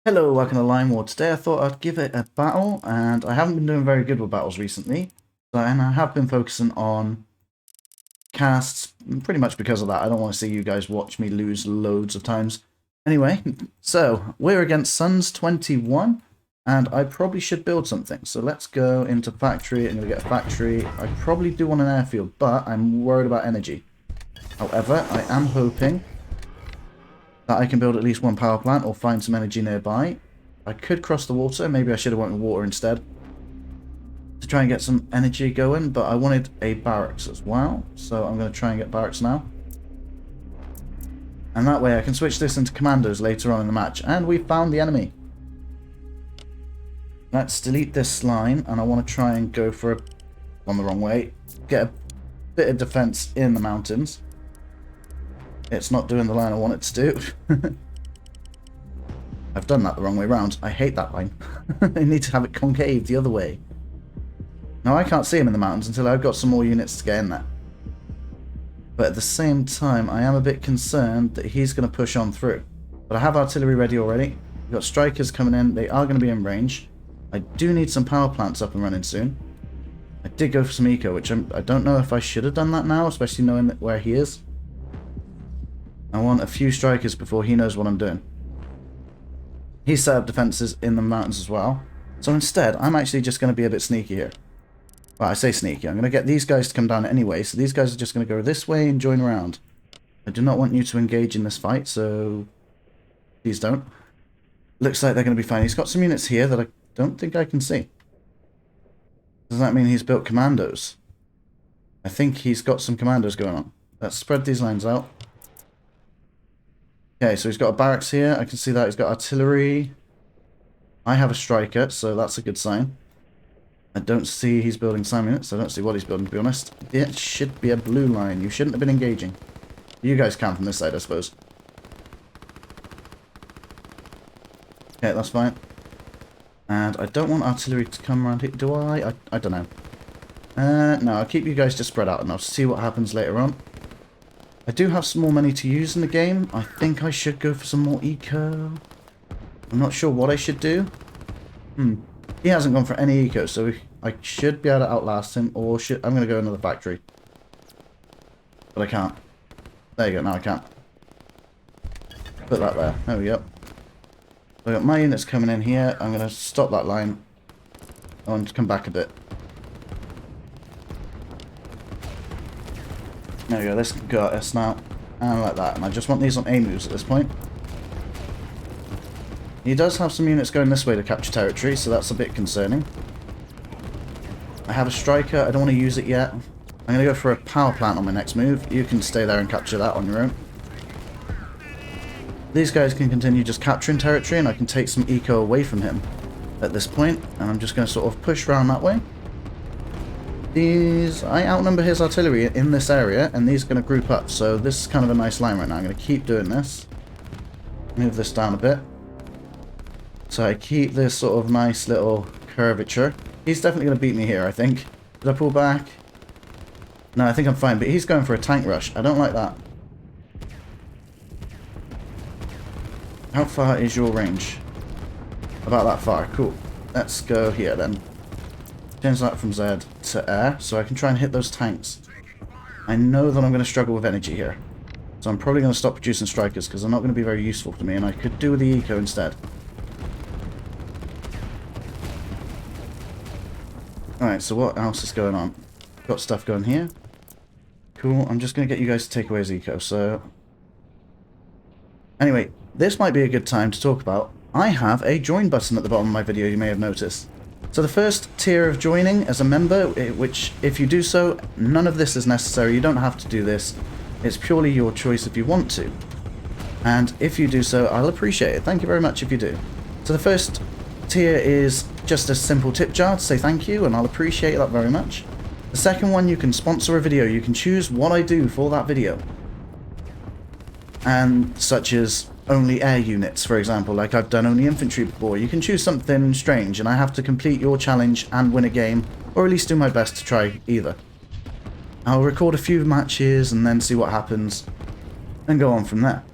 Hello, welcome to Line War. Today I thought I'd give it a battle, and I haven't been doing very good with battles recently. And I have been focusing on casts, pretty much because of that. I don't want to see you guys watch me lose loads of times. Anyway, so we're against Suns21, and I probably should build something. So let's go into factory. I'm going to get a factory. I probably do want an airfield, but I'm worried about energy. However, I am hoping that I can build at least one power plant or find some energy nearby. I could cross the water. Maybe I should have went with water instead to try and get some energy going, but I wanted a barracks as well, so I'm going to try and get barracks now. And that way I can switch this into commandos later on in the match. And we found the enemy. Let's delete this line, and I want to try and go for on the wrong way. Get a bit of defense in the mountains. It's not doing the line I want it to do. I've done that the wrong way around. I hate that line. I need to have it concave the other way. Now I can't see him in the mountains until I've got some more units to get in there. But at the same time, I am a bit concerned that he's going to push on through. But I have artillery ready already. We've got strikers coming in. They are going to be in range. I do need some power plants up and running soon. I did go for some eco, which I don't know if I should have done that now, especially knowing where he is. I want a few strikers before he knows what I'm doing. He's set up defenses in the mountains as well. So instead, I'm actually just going to be a bit sneaky here. Well, I say sneaky. I'm going to get these guys to come down anyway. So these guys are just going to go this way and join around. I do not want you to engage in this fight, so please don't. Looks like they're going to be fine. He's got some units here that I don't think I can see. Does that mean he's built commandos? I think he's got some commandos going on. Let's spread these lines out. Okay, so he's got a barracks here. I can see that. He's got artillery. I have a striker, so that's a good sign. I don't see he's building some units. I don't see what he's building, to be honest. It should be a blue line. You shouldn't have been engaging. You guys can from this side, I suppose. Okay, that's fine. And I don't want artillery to come around here. Do I? I don't know. No, I'll keep you guys just spread out, and I'll see what happens later on. I do have some more money to use in the game. I think I should go for some more eco. I'm not sure what I should do. He hasn't gone for any eco, so I should be able to outlast him, or I'm going to go into the factory. But I can't. There you go, now I can't. Put that there. There we go. So I got my units coming in here. I'm going to stop that line. I want to come back a bit. There we go, this got us now. And like that. And I just want these on A moves at this point. He does have some units going this way to capture territory, so that's a bit concerning. I have a striker, I don't want to use it yet. I'm going to go for a power plant on my next move. You can stay there and capture that on your own. These guys can continue just capturing territory, and I can take some eco away from him at this point. And I'm just going to sort of push around that way. I outnumber his artillery in this area, and these are going to group up, so this is kind of a nice line right now. I'm going to keep doing this. Move this down a bit. So I keep this sort of nice little curvature. He's definitely going to beat me here, I think. Did I pull back? No, I think I'm fine, but he's going for a tank rush. I don't like that. How far is your range? About that far. Cool. Let's go here then. Change that from Z to air, so I can try and hit those tanks. I know that I'm going to struggle with energy here. So I'm probably going to stop producing strikers, because they're not going to be very useful to me, and I could do with the eco instead. Alright, so what else is going on? Got stuff going here. Cool, I'm just going to get you guys to take away his eco, so... Anyway, this might be a good time to talk about... I have a join button at the bottom of my video, you may have noticed. So the first tier of joining as a member, which if you do so, none of this is necessary. You don't have to do this. It's purely your choice if you want to. And if you do so, I'll appreciate it. Thank you very much if you do. So the first tier is just a simple tip jar to say thank you, and I'll appreciate that very much. The second one, you can sponsor a video. You can choose what I do for that video. And such as only air units, for example, like I've done only infantry before. You can choose something strange, and I have to complete your challenge and win a game, or at least do my best to try either. I'll record a few matches and then see what happens, and go on from there.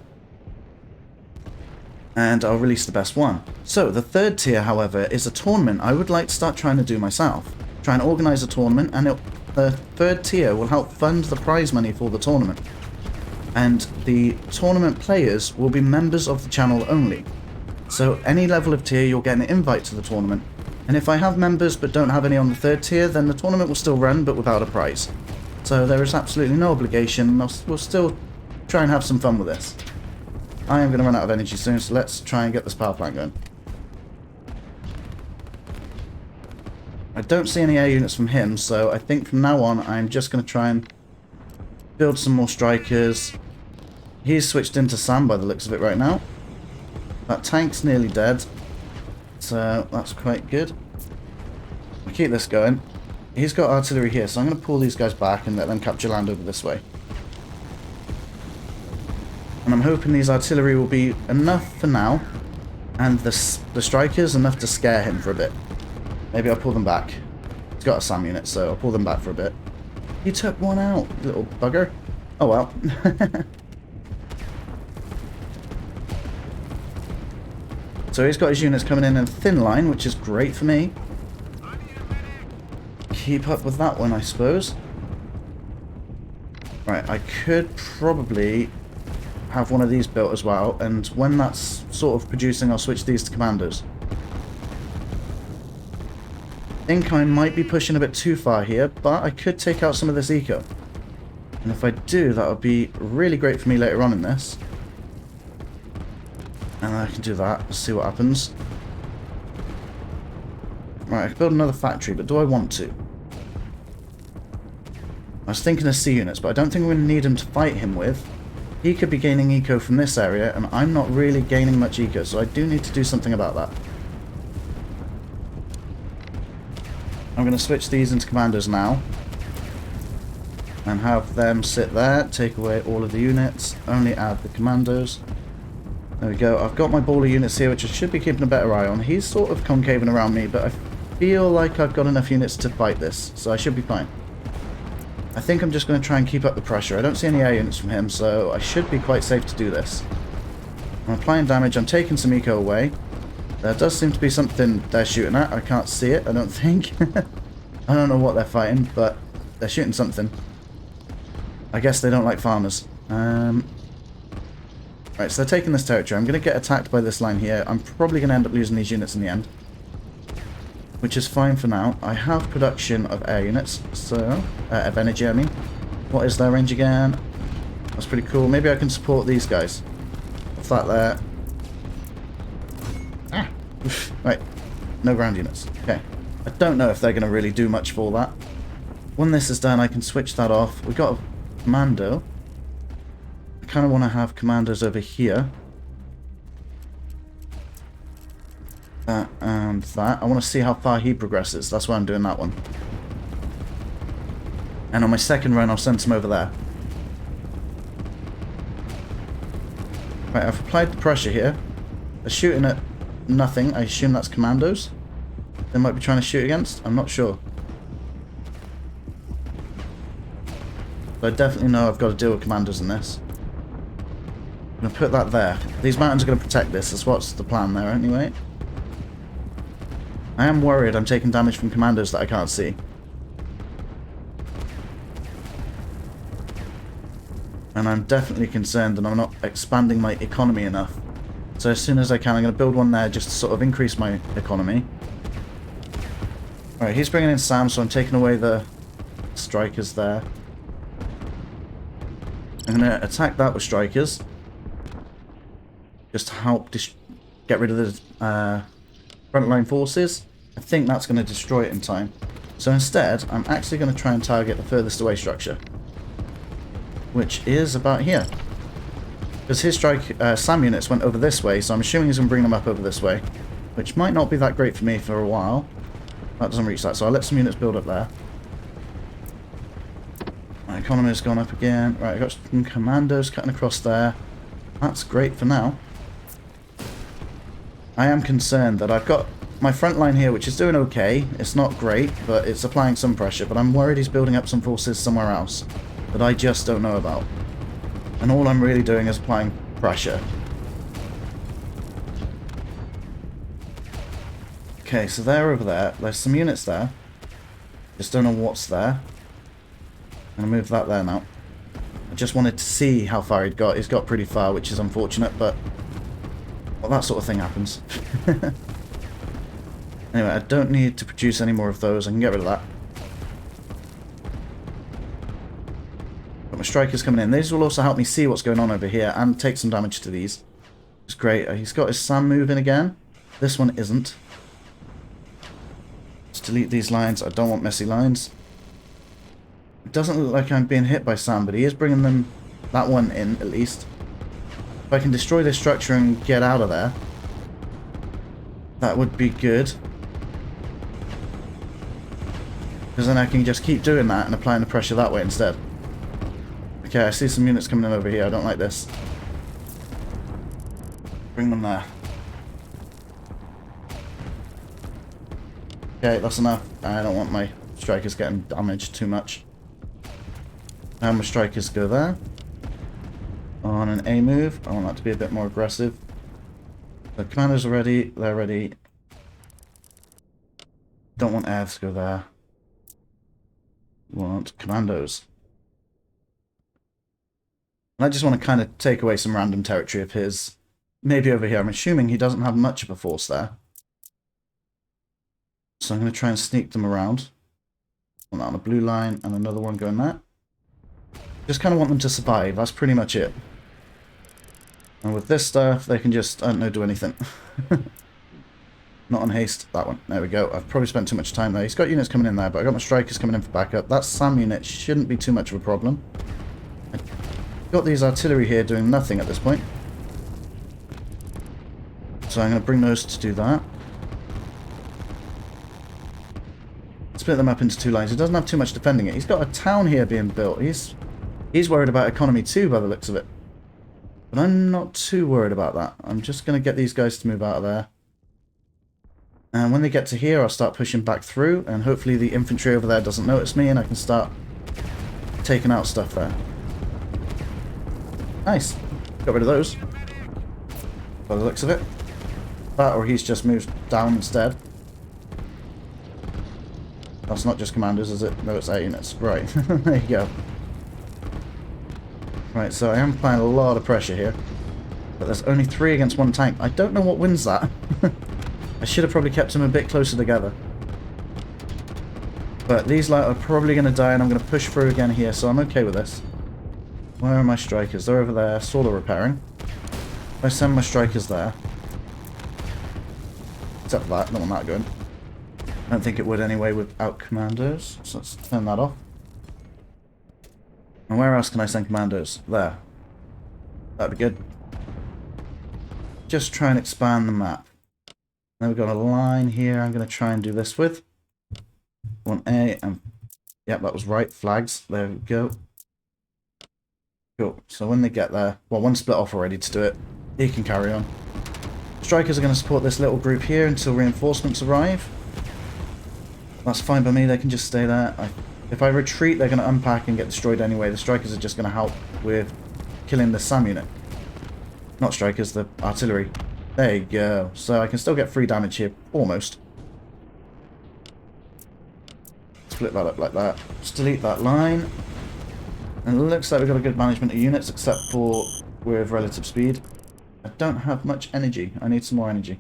and I'll release the best one. So the third tier, however, is a tournament I would like to start trying to do myself. Try and organise a tournament, and the third tier will help fund the prize money for the tournament. And the tournament players will be members of the channel only. So any level of tier, you'll get an invite to the tournament. And if I have members but don't have any on the third tier, then the tournament will still run, but without a prize. So there is absolutely no obligation. We'll still try and have some fun with this. I am going to run out of energy soon, so let's try and get this power plant going. I don't see any air units from him, so I think from now on I'm just going to try and build some more strikers. He's switched into Sam by the looks of it right now. That tank's nearly dead, so that's quite good. We'll keep this going. He's got artillery here, so I'm going to pull these guys back and let them capture land over this way. And I'm hoping these artillery will be enough for now, and the strikers enough to scare him for a bit. Maybe I'll pull them back. He's got a SAM unit, so I'll pull them back for a bit. You took one out, little bugger. Oh well. So he's got his units coming in a thin line, which is great for me. Keep up with that one, I suppose. Right, I could probably have one of these built as well, and when that's sort of producing, I'll switch these to commandos. I think I might be pushing a bit too far here, but I could take out some of this eco. And if I do, that would be really great for me later on in this. And I can do that. Let's see what happens. Right, I could build another factory, but do I want to? I was thinking of C units, but I don't think we're going to need him to fight him with. He could be gaining eco from this area, and I'm not really gaining much eco, so I do need to do something about that. I'm going to switch these into commandos now. And have them sit there, take away all of the units, only add the commandos. There we go. I've got my baller units here, which I should be keeping a better eye on. He's sort of concaving around me, but I feel like I've got enough units to fight this, so I should be fine. I think I'm just going to try and keep up the pressure. I don't see any air units from him, so I should be quite safe to do this. I'm applying damage. I'm taking some eco away. There does seem to be something they're shooting at. I can't see it, I don't think. I don't know what they're fighting, but they're shooting something. I guess they don't like farmers. Right, so they're taking this territory. I'm going to get attacked by this line here. I'm probably going to end up losing these units in the end, which is fine for now. I have production of air units, so of energy, I mean. What is their range again? That's pretty cool. Maybe I can support these guys. What's that there? Ah! Right, no ground units. Okay. I don't know if they're going to really do much for that. When this is done, I can switch that off. We've got a commando. I kind of want to have commandos over here. That and that. I want to see how far he progresses. That's why I'm doing that one. And on my second run, I'll send some over there. Right, I've applied the pressure here. They're shooting at nothing. I assume that's commandos. They might be trying to shoot against. I'm not sure. But I definitely know I've got to deal with commandos in this. I'm going to put that there. These mountains are going to protect this. That's what's the plan there anyway. I am worried I'm taking damage from commandos that I can't see. And I'm definitely concerned that I'm not expanding my economy enough. So as soon as I can, I'm going to build one there just to sort of increase my economy. Alright, he's bringing in Sam, so I'm taking away the strikers there. I'm going to attack that with strikers. Just to help get rid of the frontline forces. I think that's going to destroy it in time. So instead, I'm actually going to try and target the furthest away structure, which is about here. Because his SAM units went over this way, so I'm assuming he's going to bring them up over this way, which might not be that great for me for a while. That doesn't reach that, so I'll let some units build up there. My economy's gone up again. Right, I've got some commandos cutting across there. That's great for now. I am concerned that I've got my front line here, which is doing okay. It's not great, but it's applying some pressure. But I'm worried he's building up some forces somewhere else that I just don't know about. And all I'm really doing is applying pressure. Okay, so they're over there. There's some units there. Just don't know what's there. I'm going to move that there now. I just wanted to see how far he'd got. He's got pretty far, which is unfortunate, but... well, that sort of thing happens. Anyway, I don't need to produce any more of those. I can get rid of that. Got my strikers coming in. These will also help me see what's going on over here and take some damage to these. It's great. He's got his SAM moving again. This one isn't. Let's delete these lines. I don't want messy lines. It doesn't look like I'm being hit by SAM, but he is bringing them, that one in, at least. If I can destroy this structure and get out of there, that would be good. Because then I can just keep doing that and applying the pressure that way instead. Okay, I see some units coming in over here. I don't like this. Bring them there. Okay, that's enough. I don't want my strikers getting damaged too much. Now my strikers go there. On an A move. I want that to be a bit more aggressive. The commanders are ready. They're ready. Don't want air to go there. Want commandos. And I just want to kind of take away some random territory of his. Maybe over here. I'm assuming he doesn't have much of a force there. So I'm going to try and sneak them around. One on a blue line and another one going there. Just kind of want them to survive. That's pretty much it. And with this stuff, they can just, I don't know, do anything. Not on haste. That one. There we go. I've probably spent too much time there. He's got units coming in there, but I've got my strikers coming in for backup. That SAM unit shouldn't be too much of a problem. I've got these artillery here doing nothing at this point. So I'm going to bring those to do that. Split them up into two lines. He doesn't have too much defending it. He's got a town here being built. He's worried about economy too, by the looks of it. But I'm not too worried about that. I'm just going to get these guys to move out of there. And when they get to here, I'll start pushing back through. And hopefully the infantry over there doesn't notice me and I can start taking out stuff there. Nice. Got rid of those. By the looks of it. That or he's just moved down instead. That's not just commanders, is it? No, it's air units. Right. There you go. Right, so I am applying a lot of pressure here. But there's only 3 against 1 tank. I don't know what wins that. I should have probably kept them a bit closer together. But these light are probably going to die and I'm going to push through again here, so I'm okay with this. Where are my strikers? They're over there. Solar repairing. If I send my strikers there. Except for that, don't want that going. I don't think it would anyway without commandos, so let's turn that off. And where else can I send commandos? There. That'd be good. Just try and expand the map. Then we've got a line here I'm going to try and do this with. 1A, and yep, that was right. Flags. There we go. Cool. So when they get there, well, one split off already to do it. He can carry on. Strikers are going to support this little group here until reinforcements arrive. That's fine by me, they can just stay there. If I retreat, they're going to unpack and get destroyed anyway. The strikers are just going to help with killing the SAM unit. Not strikers, the artillery. There you go. So I can still get free damage here, almost. Split that up like that. Just delete that line. And it looks like we've got a good management of units, except for with relative speed. I don't have much energy. I need some more energy.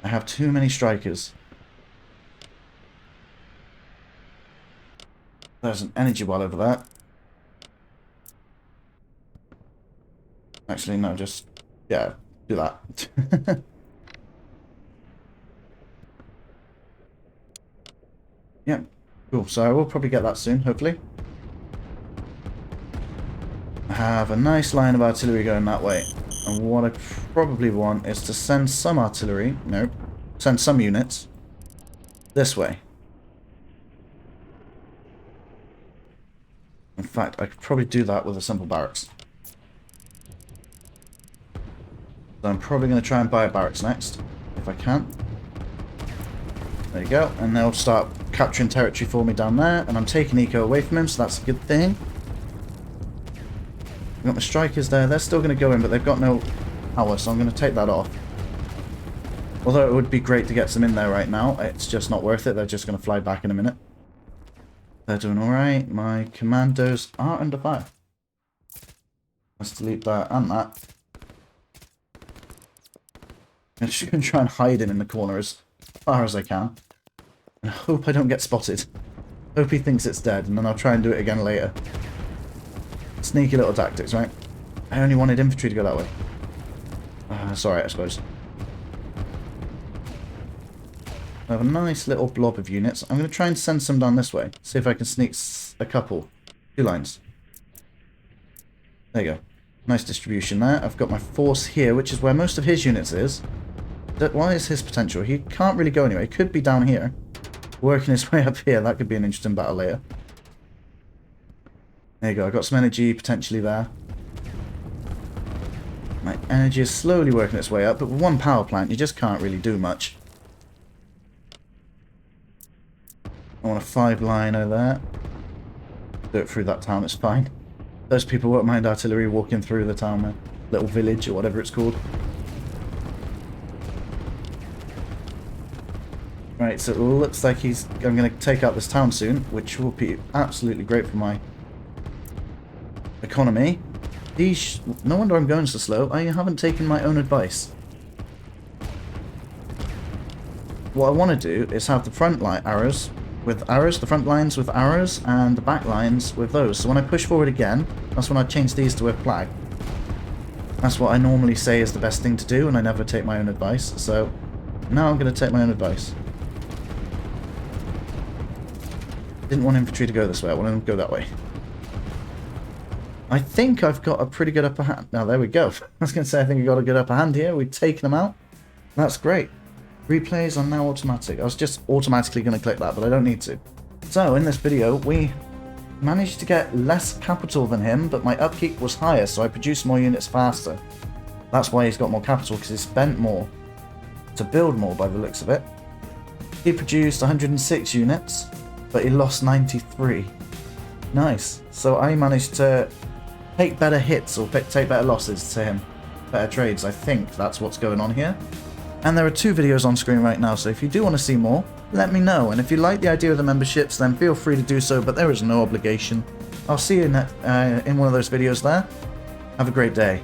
I have too many strikers. There's an energy well over there. Actually, no, just... yeah, do that. Yeah, cool. So I will probably get that soon, hopefully. I have a nice line of artillery going that way. And what I probably want is to send some artillery... no, send some units this way. In fact, I could probably do that with a simple barracks. So I'm probably going to try and buy a barracks next, if I can. There you go, and they'll start capturing territory for me down there, and I'm taking eco away from him, so that's a good thing. I've got my strikers there, they're still going to go in, but they've got no power, so I'm going to take that off. Although it would be great to get some in there right now, it's just not worth it. They're just going to fly back in a minute. They're doing alright. My commandos are under fire. Let's delete that and that. I'm just going to try and hide him in the corner as far as I can. And hope I don't get spotted. Hope he thinks it's dead, and then I'll try and do it again later. Sneaky little tactics, right? I only wanted infantry to go that way. It's alright, I suppose. I have a nice little blob of units. I'm going to try and send some down this way. See if I can sneak a couple. 2 lines. There you go. Nice distribution there. I've got my force here, which is where most of his units is. Why is his potential? He can't really go anywhere. He could be down here. Working his way up here. That could be an interesting battle later. There you go. I've got some energy potentially there. My energy is slowly working its way up, but with one power plant, you just can't really do much. I want a 5-liner there. Do it through that town, it's fine. Those people won't mind artillery walking through the town there. Little village or whatever it's called. Right, so it looks like I'm going to take out this town soon, which will be absolutely great for my economy. No wonder I'm going so slow. I haven't taken my own advice. What I want to do is have the front line arrows with arrows, the front lines with arrows, and the back lines with those. So when I push forward again, that's when I change these to a flag. That's what I normally say is the best thing to do, and I never take my own advice. So now I'm going to take my own advice. Didn't want infantry to go this way. I wanted them to go that way. I think I've got a pretty good upper hand. Now, there we go. I was going to say I think I've got a good upper hand here. We've taken them out. That's great. Replays are now automatic. I was just automatically going to click that, but I don't need to. So, in this video, we managed to get less capital than him, but my upkeep was higher, so I produced more units faster. That's why he's got more capital, because he spent more to build more by the looks of it. He produced 106 units, but he lost 93. Nice. So I managed to take better hits, or take better losses to him. Better trades, I think that's what's going on here. And there are 2 videos on screen right now, so if you do want to see more, let me know. And if you like the idea of the memberships, then feel free to do so, but there is no obligation. I'll see you in one of those videos there. Have a great day.